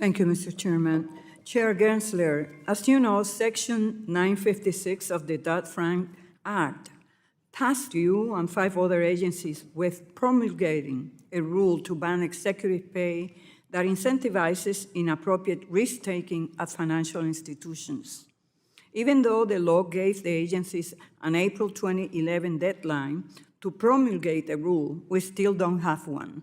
Thank you, Mr. Chairman. Chair Gensler, as you know, Section 956 of the Dodd Frank Act tasked you and 5 other agencies with promulgating a rule to ban executive pay that incentivizes inappropriate risk-taking at financial institutions. Even though the law gave the agencies an April 2011 deadline to promulgate a rule, we still don't have one.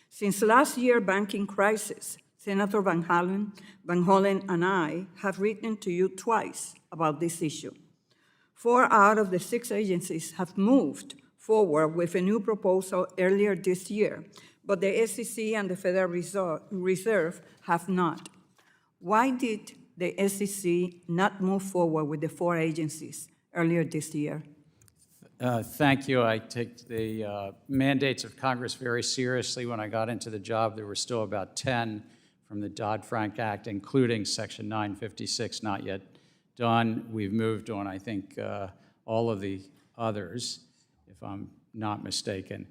Since last year's banking crisis, Senator Van Hollen and I have written to you twice about this issue. 4 out of the 6 agencies have moved forward with a new proposal earlier this year, but the SEC and the Federal Reserve have not. Why did the SEC not move forward with the 4 agencies earlier this year? Thank you. I take the mandates of Congress very seriously. When I got into the job, there were still about 10 from the Dodd Frank Act, including Section 956, not yet done. We've moved on, I think, all of the others, if I'm not mistaken.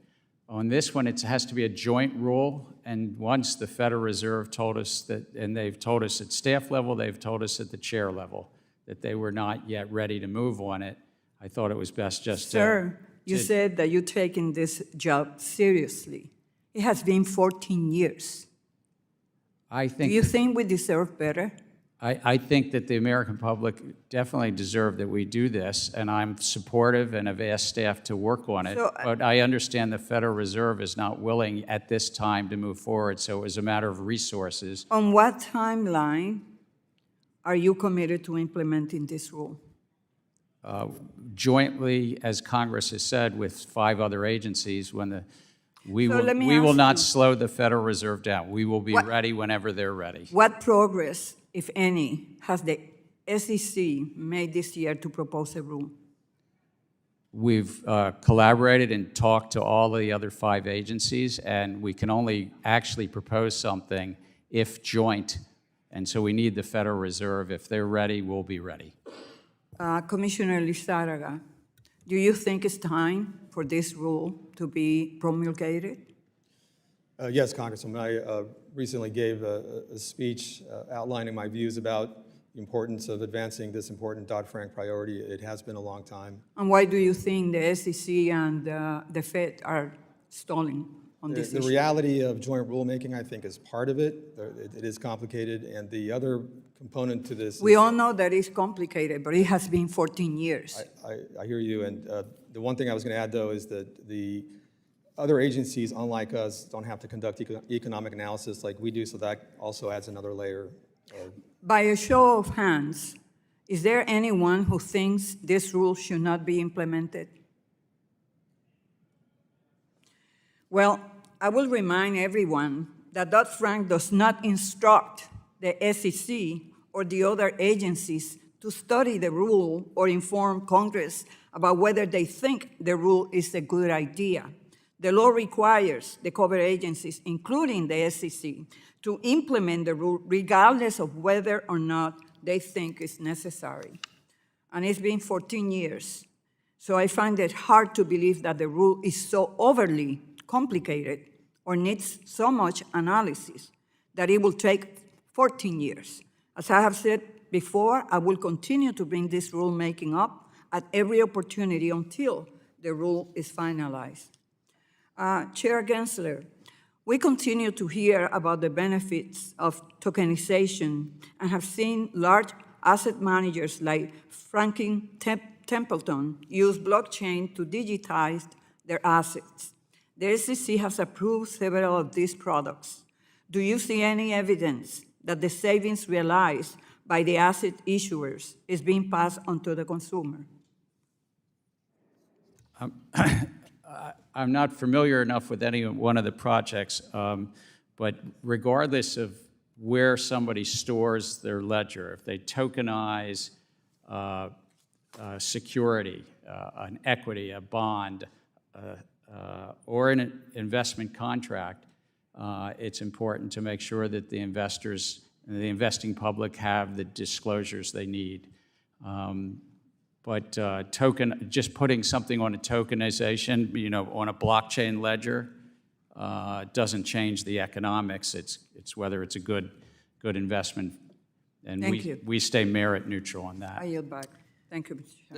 On this one, it has to be a joint rule, and once the Federal Reserve told us that, and they've told us at staff level, they've told us at the chair level, that they were not yet ready to move on it. I thought it was best just Sir, you said that you're taking this job seriously. It has been 14 years. Do you think we deserve better? I think that the American public definitely deserve that we do this, and I'm supportive and have asked staff to work on it. But I understand the Federal Reserve is not willing at this time to move forward, so it was a matter of resources. On what timeline are you committed to implementing this rule? Jointly, as Congress has said, with 5 other agencies, when we will not slow the Federal Reserve down. We will be ready whenever they're ready. What progress, if any, has the SEC made this year to propose a rule? We've collaborated and talked to all the other 5 agencies, and we can only actually propose something if joint. And so we need the Federal Reserve. If they're ready, we'll be ready. Commissioner Lizárraga, do you think it's time for this rule to be promulgated? Yes, Congresswoman. I recently gave a speech outlining my views about the importance of advancing this important Dodd-Frank priority. It has been a long time. And why do you think the SEC and the Fed are stalling on this issue? The reality of joint rulemaking, I think, is part of it. It is complicated, and the other component to this... We all know that it's complicated, but it has been 14 years. I hear you, and the one thing I was going to add, though, is that the other agencies, unlike us, don't have to conduct economic analysis like we do, so that also adds another layer. By a show of hands, is there anyone who thinks this rule should not be implemented? Well, I will remind everyone that Dodd Frank does not instruct the SEC or the other agencies to study the rule or inform Congress about whether they think the rule is a good idea. The law requires the covered agencies, including the SEC, to implement the rule regardless of whether or not they think it's necessary. And it's been 14 years. So I find it hard to believe that the rule is so overly complicated or needs so much analysis that it will take 14 years. As I have said before, I will continue to bring this rulemaking up at every opportunity until the rule is finalized. Chair Gensler, we continue to hear about the benefits of tokenization and have seen large asset managers like Franklin Templeton use blockchain to digitize their assets. The SEC has approved several of these products. Do you see any evidence that the savings realized by the asset issuers is being passed on to the consumer? I'm not familiar enough with any one of the projects, but regardless of where somebody stores their ledger, if they tokenize security, an equity, a bond, or an investment contract, it's important to make sure that the investors and the investing public have the disclosures they need. But just putting something on a tokenization, on a blockchain ledger, doesn't change the economics. It's whether it's a good good investment. And Thank you. we stay merit neutral on that. I yield back. Thank you, Mr. Chairman.